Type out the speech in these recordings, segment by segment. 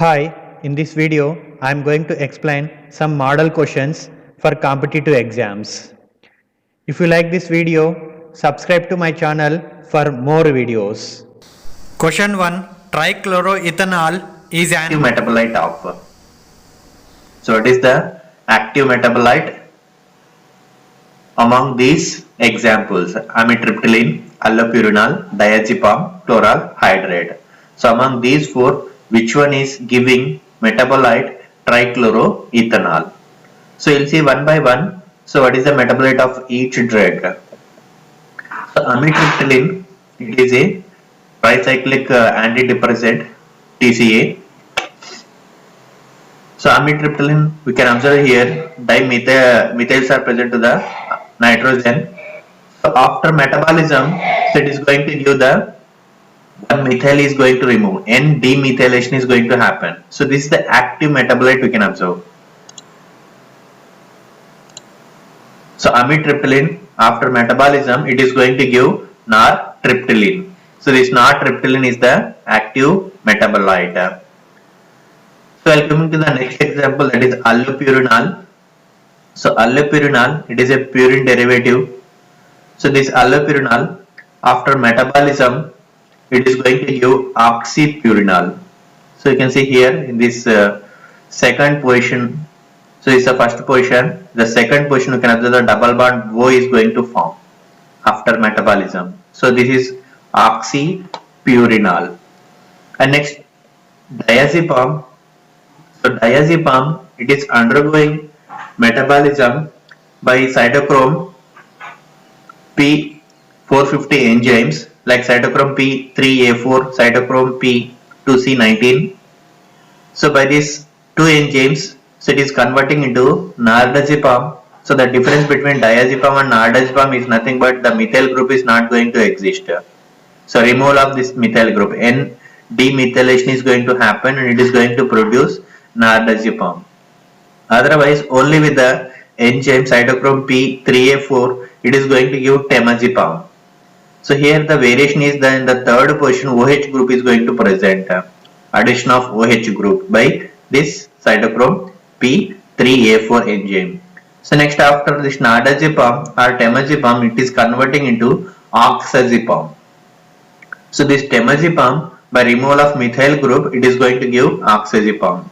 Hi, in this video I am going to explain some model questions for competitive exams. If you like this video, subscribe to my channel for more videos. Question 1. Trichloroethanol is an active metabolite of. So it is the active metabolite among these examples: amitriptyline, allopurinol, diazepam, chloral hydrate. So among these four, which one is giving metabolite trichloroethanol? So you'll see one by one. So what is the metabolite of each drug? So amitriptyline, it is a tricyclic antidepressant, TCA. So amitriptyline, we can observe here dimethyls are present to the nitrogen. So after metabolism, so it is going to give the one methyl is going to remove, N-demethylation is going to happen. So this is the active metabolite we can observe. So amitriptyline, after metabolism, it is going to give nortriptyline. So this nortriptyline is the active metabolite. So I'll come to the next example, that is allopurinol. So allopurinol, it is a purine derivative. So this allopurinol, after metabolism, it is going to give oxypurinol. So you can see here in this second position. So this is the first position. The second position, you can observe the double bond O is going to form after metabolism. So this is oxypurinol. And next, diazepam. So diazepam, it is undergoing metabolism by cytochrome P450 enzymes like cytochrome P3A4, cytochrome P2C19. So by these two enzymes, so it is converting into nardazepam. So the difference between diazepam and nardazepam is nothing but the methyl group is not going to exist. So removal of this methyl group, N-demethylation is going to happen and it is going to produce nardazepam. Otherwise, only with the enzyme cytochrome P3A4, it is going to give temazepam. So here the variation is that in the third position OH group is going to present addition of OH group by this cytochrome P3A4 enzyme. So next, after this nardazepam or temazepam, it is converting into oxazepam. So this temazepam, by removal of methyl group, it is going to give oxazepam.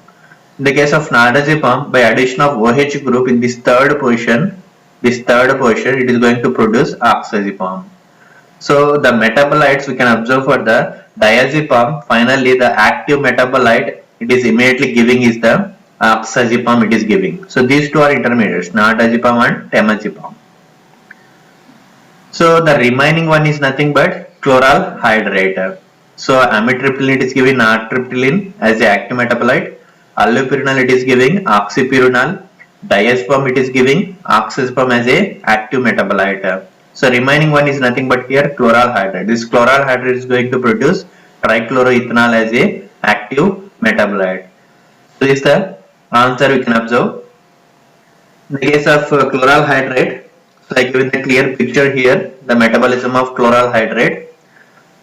In the case of nardazepam, by addition of OH group in this third position, it is going to produce oxazepam. So the metabolites we can observe for the diazepam, finally the active metabolite it is immediately giving is the oxazepam it is giving. So these two are intermediates, nardazepam and temazepam. So the remaining one is nothing but chloral hydrate. So amitriptyline it is giving nortriptyline as the active metabolite. Allopurinol it is giving oxypurinol. Diazepam it is giving oxazepam as a active metabolite. So remaining one is nothing but here chloral hydrate. This chloral hydrate is going to produce trichloroethanol as a active metabolite. So this is the answer we can observe. In the case of chloral hydrate, so I given the clear picture here, the metabolism of chloral hydrate.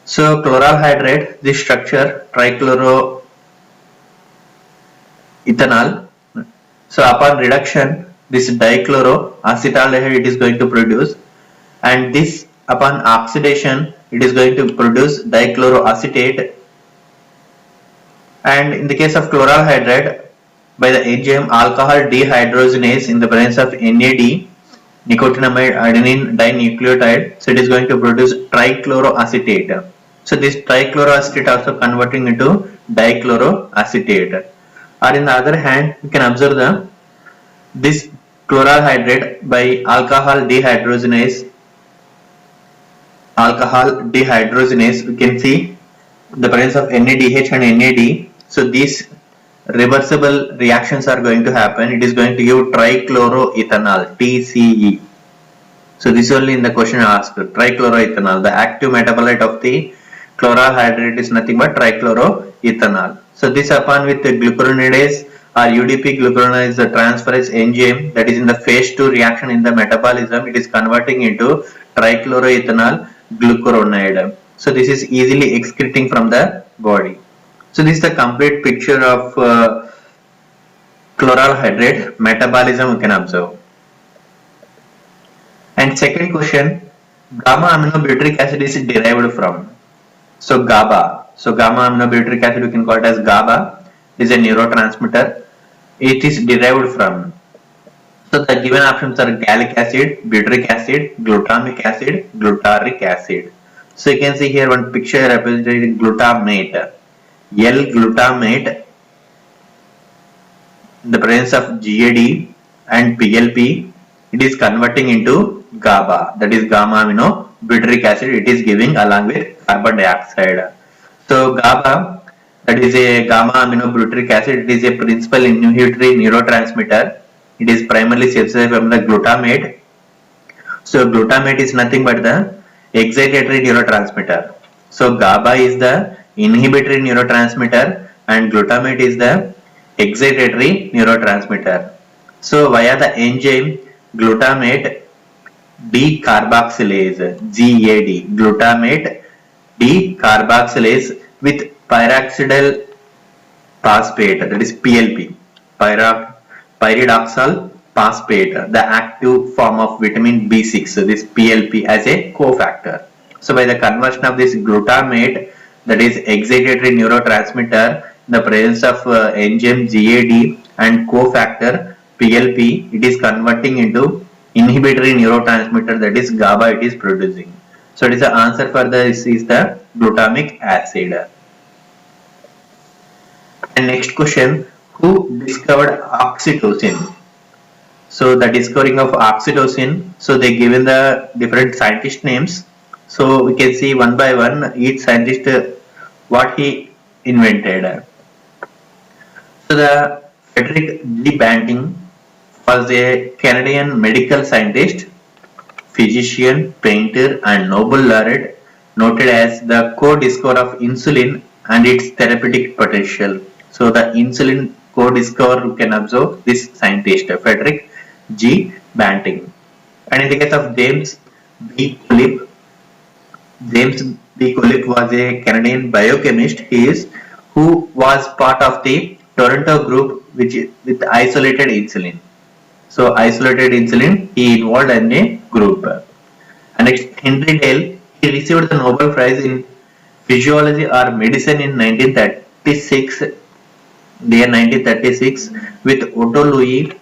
So chloral hydrate, this structure trichloroethanol. So upon reduction, this dichloroacetaldehyde it is going to produce, and this upon oxidation it is going to produce dichloroacetate. And in the case of chloral hydrate, by the enzyme alcohol dehydrogenase in the presence of NAD, nicotinamide adenine dinucleotide, so it is going to produce trichloroacetate. So this trichloroacetate also converting into dichloroacetate. Or in the other hand, you can observe this chloral hydrate by alcohol dehydrogenase, we can see the presence of NADH and NAD. So these reversible reactions are going to happen. It is going to give trichloroethanol, TCE. So this only in the question asked, trichloroethanol, the active metabolite of the chloral hydrate is nothing but trichloroethanol. So this upon with the glucuronidase or UDP glucuronidase, the transferase enzyme that is in the phase 2 reaction in the metabolism, it is converting into trichloroethanol glucuronide. So this is easily excreting from the body. So this is the complete picture of chloral hydrate metabolism you can observe. And second question, gamma aminobutyric acid is derived from. So GABA. So gamma aminobutyric acid you can call it as GABA. It is a neurotransmitter. It is derived from. So the given options are gallic acid, butyric acid, glutamic acid, glutaric acid. So you can see here one picture representing glutamate. L-glutamate, in the presence of GAD and PLP, it is converting into GABA, that is gamma amino butyric acid. It is giving along with carbon dioxide. So GABA, that is a gamma amino butyric acid. It is a principal inhibitory neurotransmitter. It is primarily synthesized from the glutamate. So glutamate is nothing but the excitatory neurotransmitter. So GABA is the inhibitory neurotransmitter and glutamate is the excitatory neurotransmitter. So via the enzyme glutamate decarboxylase, GAD, glutamate decarboxylase with pyridoxal phosphate, that is PLP, pyridoxal phosphate, the active form of vitamin B6, so this PLP as a cofactor. So by the conversion of this glutamate, that is excitatory neurotransmitter, the presence of enzyme GAD and cofactor PLP, it is converting into inhibitory neurotransmitter, that is GABA it is producing. So it is the answer for this is the glutamic acid. And next question, who discovered oxytocin? So the discovering of oxytocin, so they given the different scientist names. So we can see one by one each scientist what he invented. So the Frederick G. Banting was a Canadian medical scientist, physician, painter and Nobel laureate, noted as the co-discoverer of insulin and its therapeutic potential. So the insulin co-discoverer you can observe this scientist, Frederick G. Banting. And in the case of James B. Culip, James B. Culip was a Canadian biochemist. Who was part of the Toronto group with isolated insulin. So isolated insulin, he involved in a group. And next, Henry Dale, he received the Nobel Prize in Physiology or Medicine in 1936, with Otto Louis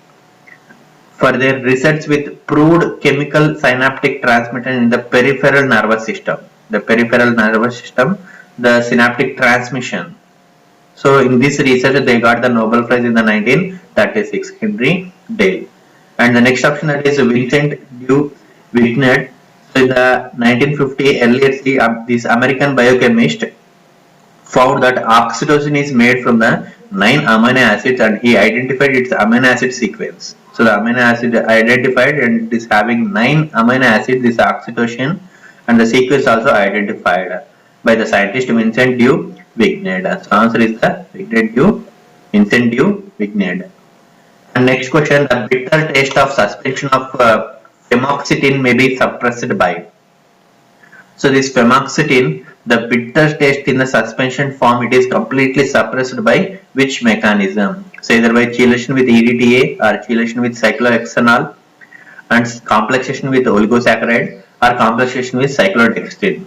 for their research with proved chemical synaptic transmitter in the peripheral nervous system. The peripheral nervous system, the synaptic transmission. So in this research they got the Nobel Prize in the 1936, Henry Dale. And the next option, that is Vincent du Vignette. So in the 1950 earlier, this American biochemist found that oxytocin is made from the 9 amino acids and he identified its amino acid sequence. So the amino acid identified and it is having 9 amino acids, this oxytocin, and the sequence also identified by the scientist Vincent du Vignette. So answer is the Vincent du Vignette. And next question, the bitter taste of suspension of femoxetine may be suppressed by. So this femoxetine, the bitter taste in the suspension form, it is completely suppressed by which mechanism? So either by chelation with EDTA or chelation with cyclohexanol and complexation with oligosaccharide or complexation with cyclodextrin.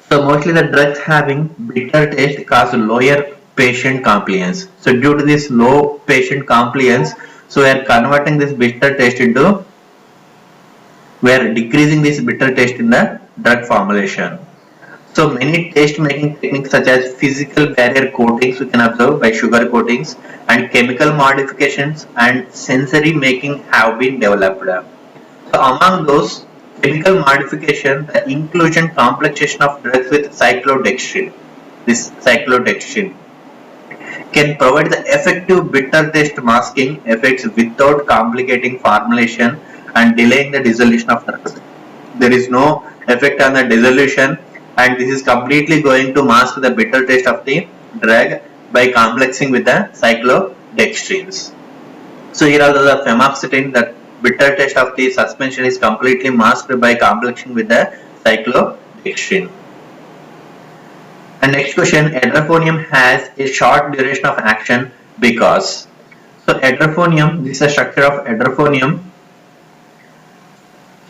So mostly the drugs having bitter taste cause lower patient compliance. So due to this low patient compliance, so we are converting this bitter taste into, we are decreasing this bitter taste in the drug formulation. So many taste making techniques such as physical barrier coatings we can observe by sugar coatings and chemical modifications and sensory making have been developed. So among those chemical modification, the inclusion complexation of drugs with cyclodextrin. This cyclodextrin can provide the effective bitter taste masking effects without complicating formulation and delaying the dissolution of drugs. There is no effect on the dissolution and this is completely going to mask the bitter taste of the drug by complexing with the cyclodextrins. So here also the femoxetine, the bitter taste of the suspension is completely masked by complexing with the cyclodextrin. And next question, edrophonium has a short duration of action because. So edrophonium, this is a structure of edrophonium.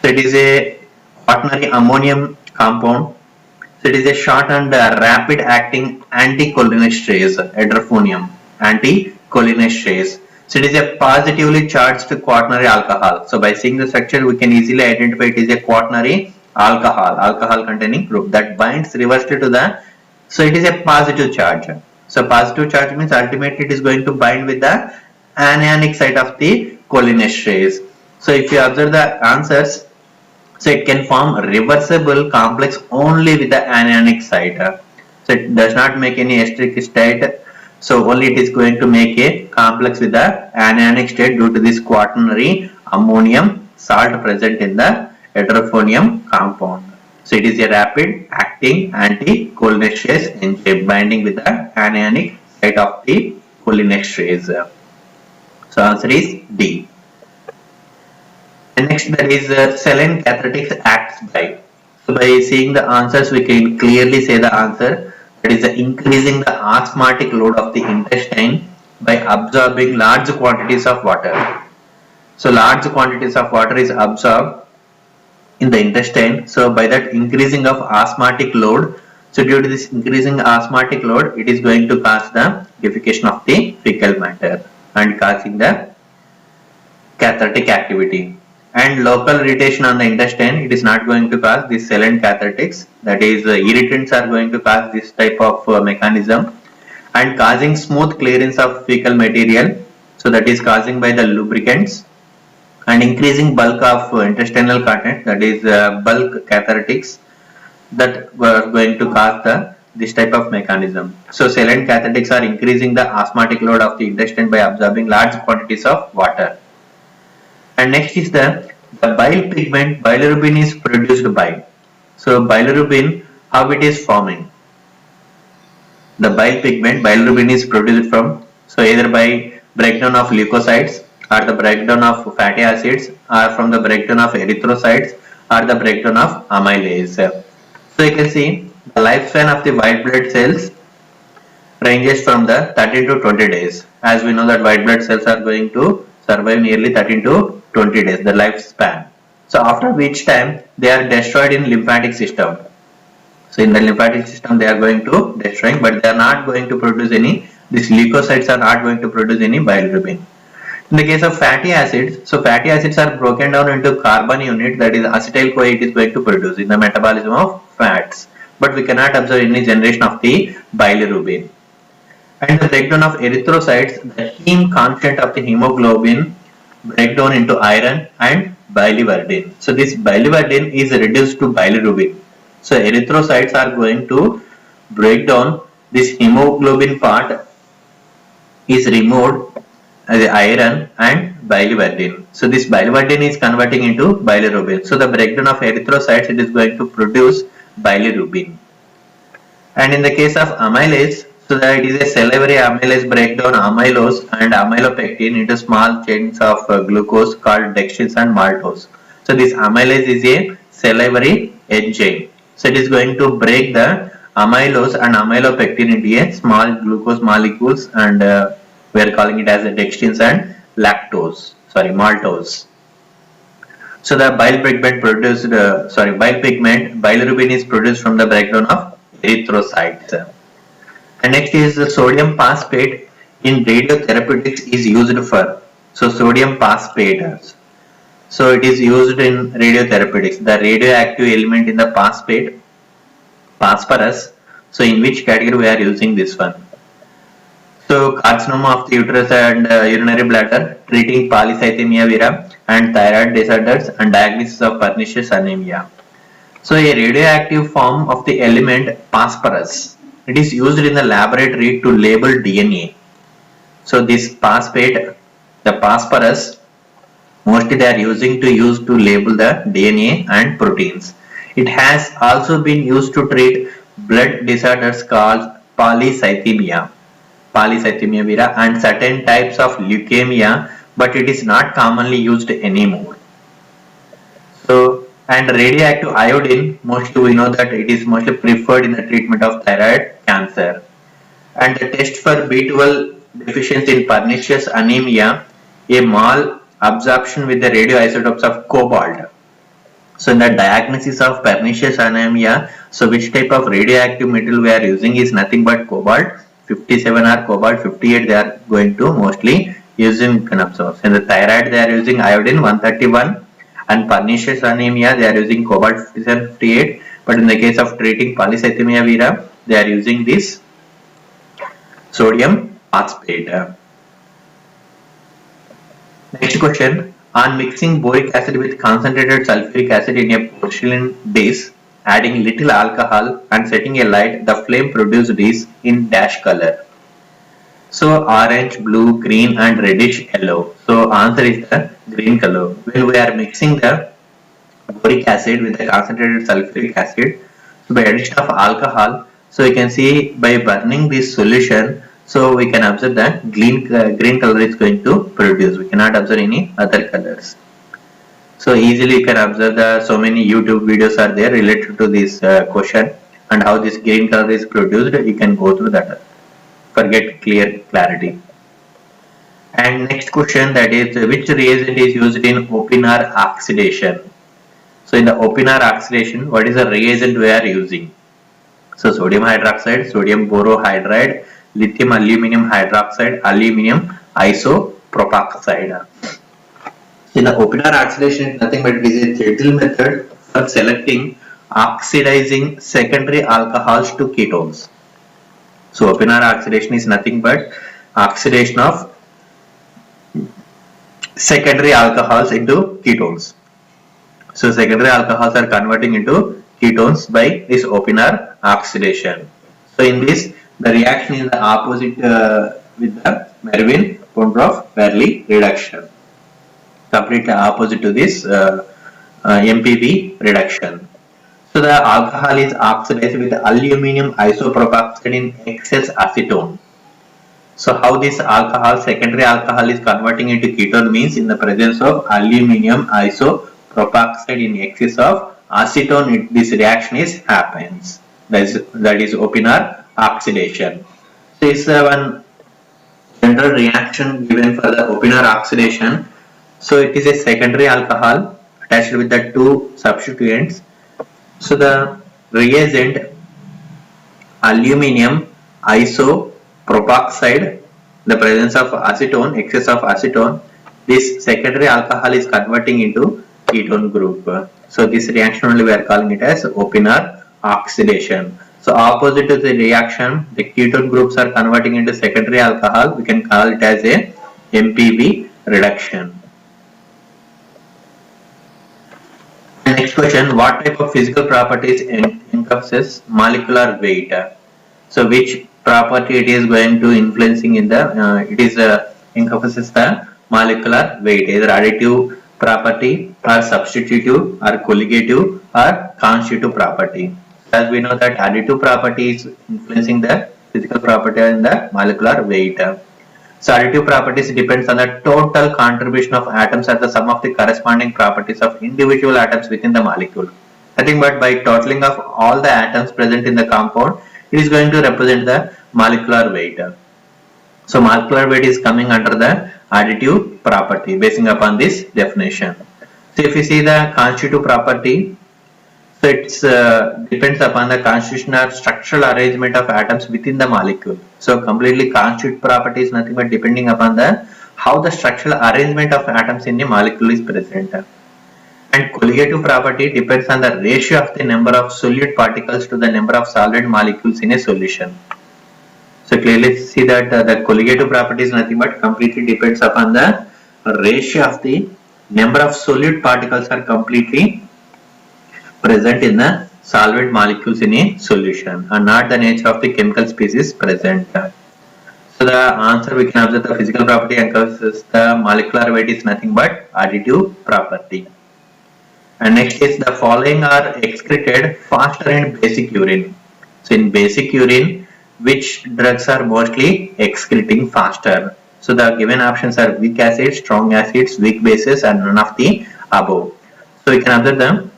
So it is a quaternary ammonium compound. So it is a short and rapid acting anticholinesterase, edrophonium, anticholinesterase. So it is a positively charged quaternary alcohol. So by seeing the structure, we can easily identify it is a quaternary alcohol containing group that binds reversely to the. So it is a positive charge. So positive charge means ultimately it is going to bind with the anionic site of the cholinesterase. So if you observe the answers, so it can form reversible complex only with the anionic site. So it does not make any esteric state. So only it is going to make a complex with the anionic state due to this quaternary ammonium salt present in the edrophonium compound. So it is a rapid acting anticholinesterase enzyme binding with the anionic site of the cholinesterase. So answer is D. And next, that is saline cathartics acts by. So by seeing the answers, we can clearly say the answer. That is increasing the osmotic load of the intestine by absorbing large quantities of water. So large quantities of water is absorbed in the intestine. So by that increasing of osmotic load, so due to this increasing osmotic load, it is going to cause the defecation of the fecal matter and causing the cathartic activity. And local irritation on the intestine, it is not going to cause this saline cathartics, that is irritants are going to cause this type of mechanism, and causing smooth clearance of fecal material, so that is causing by the lubricants, and increasing bulk of intestinal content, that is bulk cathartics, that were going to cause this type of mechanism. So saline cathartics are increasing the osmotic load of the intestine by absorbing large quantities of water. And next is the bile pigment. Bilirubin is produced by. So bilirubin, how it is forming? The bile pigment, bilirubin is produced from, so either by breakdown of leukocytes, or the breakdown of fatty acids, or from the breakdown of erythrocytes, or the breakdown of amylase. So you can see the lifespan of the white blood cells ranges from the 13 to 20 days. As we know that white blood cells are going to survive nearly 13 to 20 days, the lifespan. So after which time they are destroyed in lymphatic system. So in the lymphatic system they are going to destroy, but they are not going to produce any, these leukocytes are not going to produce any bilirubin. In the case of fatty acids, so fatty acids are broken down into carbon unit, that is acetyl CoA it is going to produce in the metabolism of fats, but we cannot observe any generation of the bilirubin. And the breakdown of erythrocytes, the heme content of the hemoglobin breakdown into iron and biliverdin. So this biliverdin is reduced to bilirubin. So erythrocytes are going to break down this hemoglobin part is removed as iron and biliverdin. So this biliverdin is converting into bilirubin. So the breakdown of erythrocytes, it is going to produce bilirubin. And in the case of amylase, so that it is a salivary amylase breakdown amylose and amylopectin into small chains of glucose called dextrins and maltose. So this amylase is a salivary enzyme. So it is going to break the amylose and amylopectin into a small glucose molecules, and we are calling it as a dextrins and maltose. So the bile pigment produced, bilirubin is produced from the breakdown of erythrocytes. And next is the sodium phosphate in radiotherapeutics is used for. So sodium phosphate. So it is used in radiotherapeutics. The radioactive element in the phosphate, phosphorus. So in which category we are using this one? So carcinoma of the uterus and urinary bladder, treating polycythemia vera and thyroid disorders, and diagnosis of pernicious anemia. So a radioactive form of the element phosphorus, it is used in the laboratory to label DNA. So this phosphate, the phosphorus, mostly they are using to label the DNA and proteins. It has also been used to treat blood disorders called polycythemia vera, and certain types of leukemia, but it is not commonly used anymore. So, and radioactive iodine, mostly we know that it is mostly preferred in the treatment of thyroid cancer. And the test for B12 deficiency in pernicious anemia, a malabsorption with the radioisotopes of cobalt. So in the diagnosis of pernicious anemia, so which type of radioactive metal we are using is nothing but cobalt. 57 or cobalt 58 they are going to mostly use in canopsource. In the thyroid they are using iodine 131, and pernicious anemia they are using cobalt 57 58, but in the case of treating polycythemia vera they are using this sodium phosphate. Next question, on mixing boric acid with concentrated sulfuric acid in a porcelain dish, adding little alcohol and setting a light, the flame produced is in dash color. So orange, blue, green and reddish yellow. So answer is the green color. When we are mixing the boric acid with the concentrated sulfuric acid, so by addition of alcohol, so you can see by burning this solution, so we can observe that green color is going to produce. We cannot observe any other colors. So easily you can observe that so many YouTube videos are there related to this question and how this green color is produced. You can go through that for get clarity. And next question, that is which reagent is used in Oppenar oxidation? So in the Oppenar oxidation, what is the reagent we are using? So sodium hydroxide, sodium borohydride, lithium aluminum hydroxide, aluminum isopropoxide. In the Oppenar oxidation, it is nothing but it is a gentle method for selecting oxidizing secondary alcohols to ketones. So Oppenar oxidation is nothing but oxidation of secondary alcohols into ketones. So secondary alcohols are converting into ketones by this Oppenar oxidation. So in this, the reaction is the opposite with the Marvin-Pondorf-Verley reduction. Completely opposite to this MPV reduction. So the alcohol is oxidized with aluminum isopropoxide in excess acetone. So how this alcohol, secondary alcohol, is converting into ketone means in the presence of aluminum isopropoxide in excess of acetone, this reaction happens. That is Oppenar oxidation. So it's one general reaction given for the Oppenar oxidation. So it is a secondary alcohol attached with the two substituents. So the reagent aluminum isopropoxide, the presence of acetone, excess of acetone, this secondary alcohol is converting into ketone group. So this reaction only we are calling it as Oppenar oxidation. So opposite to the reaction, the ketone groups are converting into secondary alcohol. We can call it as a MPV reduction. Next question, what type of physical properties encompasses molecular weight? So which property it is going to influencing in the, encompasses the molecular weight, either additive property or substitutive or colligative or constitutive property. As we know that additive property is influencing the physical property in the molecular weight. So additive properties depends on the total contribution of atoms as the sum of the corresponding properties of individual atoms within the molecule. Nothing but by totaling of all the atoms present in the compound, it is going to represent the molecular weight. So molecular weight is coming under the additive property basing upon this definition. So if you see the constitutive property, so it depends upon the constitutional structural arrangement of atoms within the molecule. So completely constitutive property is nothing but depending upon the how the structural arrangement of atoms in the molecule is present. And colligative property depends on the ratio of the number of solute particles to the number of solvent molecules in a solution. So clearly see that the colligative property is nothing but completely depends upon the ratio of the number of solute particles are completely present in the solvent molecules in a solution and not the nature of the chemical species present. So the answer, we can observe the physical property encompasses the molecular weight is nothing but additive property. And next is the following are excreted faster in basic urine. So in basic urine, which drugs are mostly excreting faster? So the given options are weak acids, strong acids, weak bases and none of the above. So we can observe them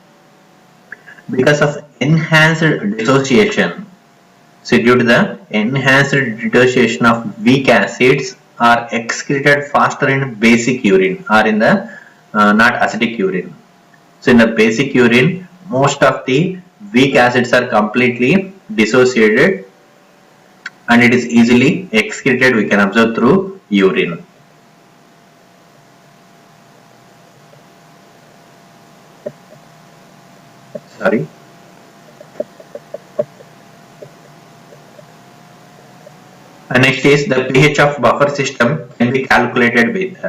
because of enhanced dissociation. So due to the enhanced dissociation of weak acids are excreted faster in basic urine or in the not acidic urine. So in the basic urine, most of the weak acids are completely dissociated and it is easily excreted. We can observe through urine. Sorry. And next is the pH of buffer system can be calculated with.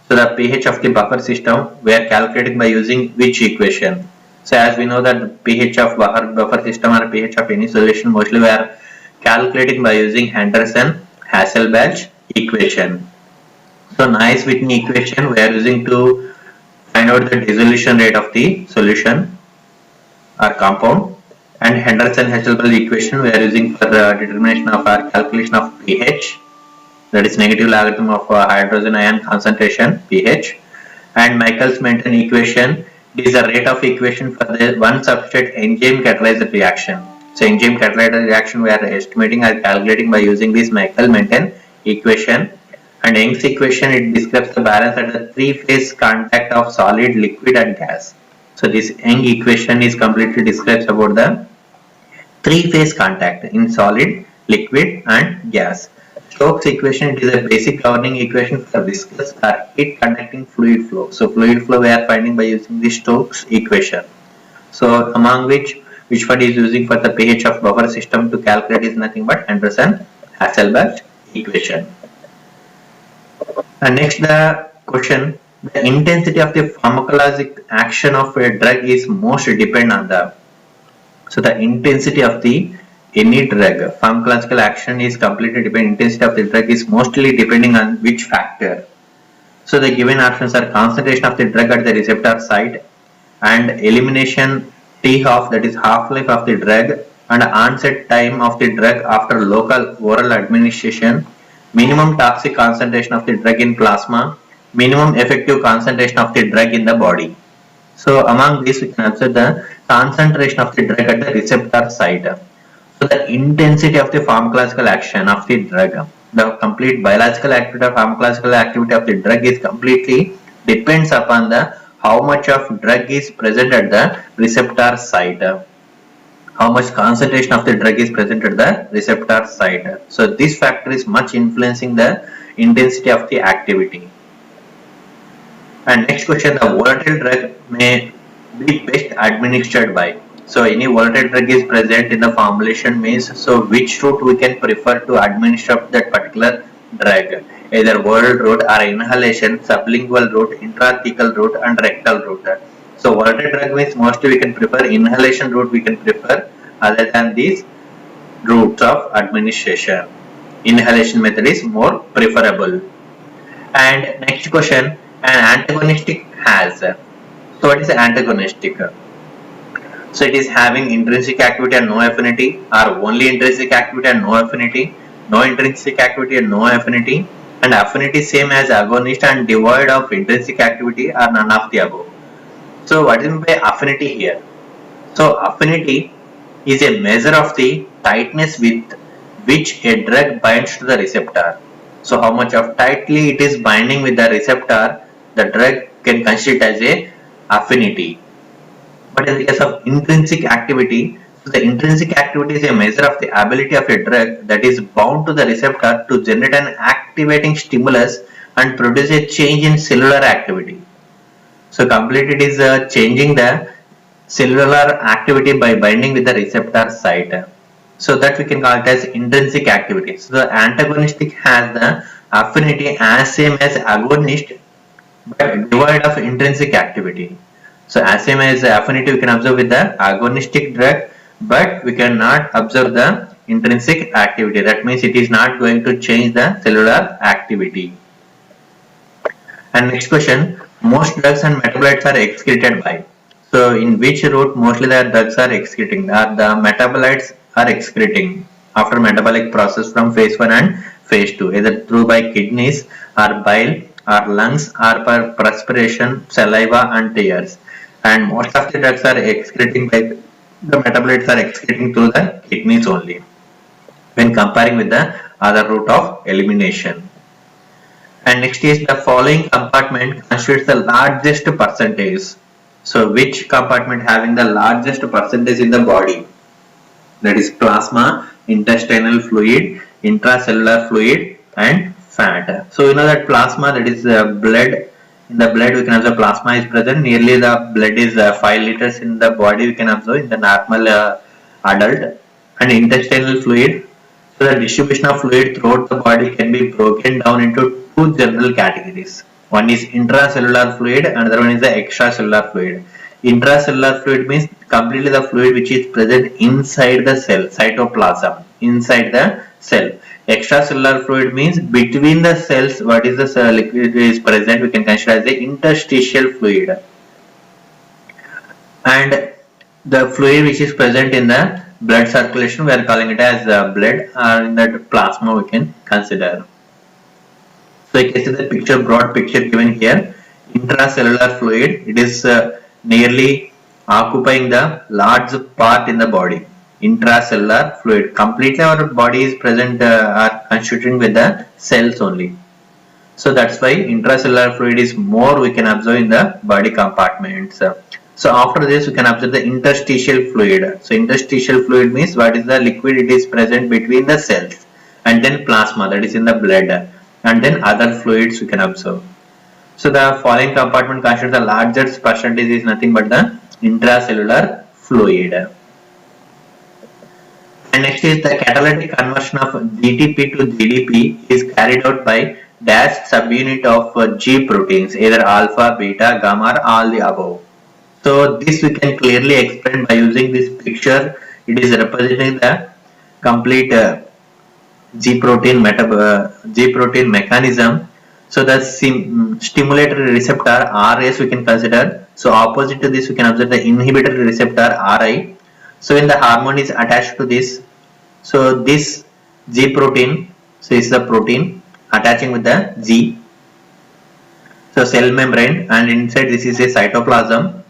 So the pH of the buffer system we are calculating by using which equation? So as we know that the pH of buffer system or pH of any solution mostly we are calculating by using Henderson-Hasselbalch equation. So Naismith-Whitney equation we are using to find out the dissolution rate of the solution or compound, and Henderson-Hasselbalch equation we are using for the determination of our calculation of pH, that is negative logarithm of hydrogen ion concentration pH, and Michaelis-Menten equation is the rate of equation for the one substrate enzyme catalyzed reaction. So enzyme catalyzed reaction we are estimating or calculating by using this Michaelis-Menten equation, and Young's equation it describes the balance at the three-phase contact of solid, liquid and gas. So this Young equation is completely describes about the three-phase contact in solid, liquid and gas. Stokes equation it is a basic governing equation for viscous or heat conducting fluid flow. So fluid flow we are finding by using the Stokes equation. So among which one is using for the pH of buffer system to calculate is nothing but Henderson-Hasselbalch equation. And next the question, the intensity of the pharmacologic action of a drug is most depend on the, so the intensity of the any drug pharmacological action is completely dependent, intensity of the drug is mostly depending on which factor. So the given options are concentration of the drug at the receptor site and elimination T-half, that is half-life of the drug, and onset time of the drug after local oral administration, minimum toxic concentration of the drug in plasma, minimum effective concentration of the drug in the body. So among these we can observe the concentration of the drug at the receptor site. So the intensity of the pharmacological action of the drug, the complete biological activity or pharmacological activity of the drug is completely depends upon the how much of drug is present at the receptor site, how much concentration of the drug is present at the receptor site. So this factor is much influencing the intensity of the activity. And next question, the volatile drug may be best administered by. So any volatile drug is present in the formulation means, so which route we can prefer to administer that particular drug, either oral route or inhalation, sublingual route, intrathecal route and rectal route. So volatile drug means mostly we can prefer inhalation route, we can prefer other than these routes of administration. Inhalation method is more preferable. And next question, an antagonistic has. So what is antagonistic? So it is having intrinsic activity and no affinity, or only intrinsic activity and no affinity, no intrinsic activity and no affinity, and affinity same as agonist and devoid of intrinsic activity or none of the above. So what is meant by affinity here? So affinity is a measure of the tightness with which a drug binds to the receptor. So how much of tightly it is binding with the receptor, the drug can consider it as a affinity. But in the case of intrinsic activity, so the intrinsic activity is a measure of the ability of a drug that is bound to the receptor to generate an activating stimulus and produce a change in cellular activity. So completely it is changing the cellular activity by binding with the receptor site. So that we can call it as intrinsic activity. So the antagonistic has the affinity as same as agonist but devoid of intrinsic activity. So as same as affinity we can observe with the agonistic drug, but we cannot observe the intrinsic activity. That means it is not going to change the cellular activity. And next question, most drugs and metabolites are excreted by. So in which route mostly the drugs are excreting, or the metabolites are excreting after metabolic process from phase 1 and phase 2, either through by kidneys or bile or lungs or by perspiration, saliva and tears. And most of the drugs are excreting by the metabolites are excreting through the kidneys only. when comparing with the other route of elimination. And next is the following compartment constitutes the largest percentage. So which compartment having the largest percentage in the body? That is plasma, intestinal fluid, intracellular fluid and fat. So you know that plasma, that is blood. In the blood we can observe plasma is present. Nearly the blood is 5 liters in the body we can observe in the normal adult. And intestinal fluid, so the distribution of fluid throughout the body can be broken down into two general categories. One is intracellular fluid, another one is the extracellular fluid. Intracellular fluid means completely the fluid which is present inside the cell, cytoplasm, inside the cell. Extracellular fluid means between the cells, what is the liquid is present, we can consider as the interstitial fluid. And the fluid which is present in the blood circulation, we are calling it as blood, or in that plasma we can consider. So you can see the picture, broad picture given here. Intracellular fluid, it is nearly occupying the large part in the body. Intracellular fluid, completely our body is present are constituting with the cells only. So that's why intracellular fluid is more we can observe in the body compartments. So after this we can observe the interstitial fluid. So interstitial fluid means what is the liquid it is present between the cells, and then plasma, that is in the blood, and then other fluids we can observe. So the following compartment constitutes the largest percentage is nothing but the intracellular fluid. And next is the catalytic conversion of GTP to GDP is carried out by dash subunit of G proteins, either alpha, beta, gamma or all the above. So this we can clearly explain by using this picture. It is representing the complete G protein mechanism. So the stimulatory receptor RS we can consider. So opposite to this we can observe the inhibitory receptor RI. So when the hormone is attached to this, so this G protein, so is the protein attaching with the G, so cell membrane, and inside this is a cytoplasm.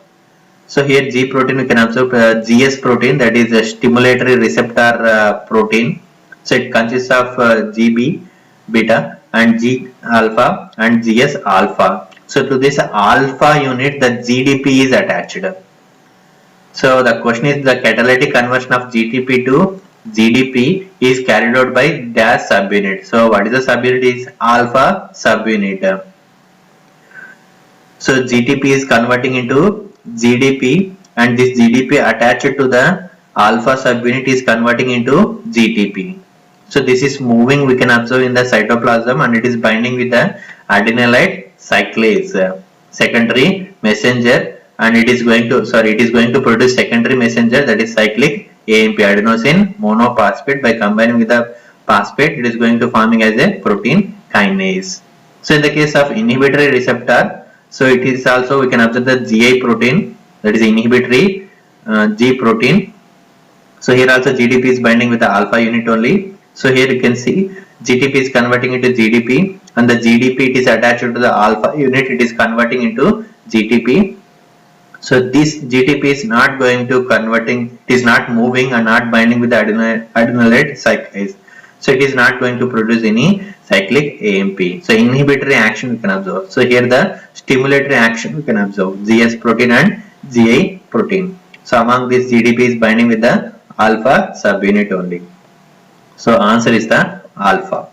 So here G protein we can observe GS protein, that is a stimulatory receptor protein. So it consists of GB beta and G alpha and GS alpha. So to this alpha unit the GDP is attached. So the question is the catalytic conversion of GTP to GDP is carried out by dash subunit. So what is the subunit? Is alpha subunit. So GTP is converting into GDP, and this GDP attached to the alpha subunit is converting into GTP. So this is moving we can observe in the cytoplasm, and it is binding with the adenylate cyclase secondary messenger, and it is going to produce secondary messenger, that is cyclic AMP, adenosine monophosphate. By combining with the phosphate, it is going to forming as a protein kinase. So in the case of inhibitory receptor, so it is also we can observe the GI protein, that is inhibitory G protein. So here also GDP is binding with the alpha unit only. So here you can see GTP is converting into GDP, and the GDP it is attached to the alpha unit, it is converting into GTP. So this GTP is not going to converting, it is not moving and not binding with the adenylate cyclase. So it is not going to produce any cyclic AMP. So inhibitory action we can observe. So here the stimulatory action we can observe, GS protein and GI protein. So among this GDP is binding with the alpha subunit only. So answer is the alpha.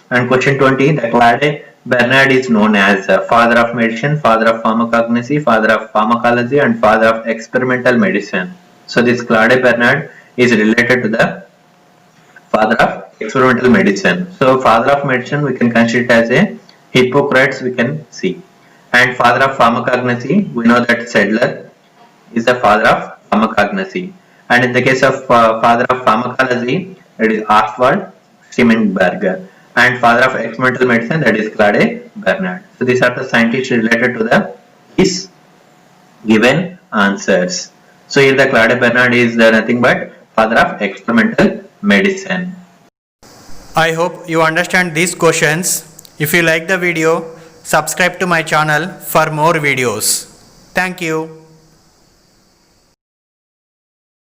And question 20, the Clade Bernard is known as father of medicine, father of pharmacognosy, father of pharmacology and father of experimental medicine. So this Clade Bernard is related to the father of experimental medicine. So father of medicine we can consider it as a Hippocrates we can see. And father of pharmacognosy, we know that Sedler is the father of pharmacognosy. And in the case of father of pharmacology, that is Oswald Schimmelberg. And father of experimental medicine, that is Clade Bernard. So these are the scientists related to the these given answers. So here the Clade Bernard is nothing but father of experimental medicine. I hope you understand these questions. If you like the video, subscribe to my channel for more videos. Thank you.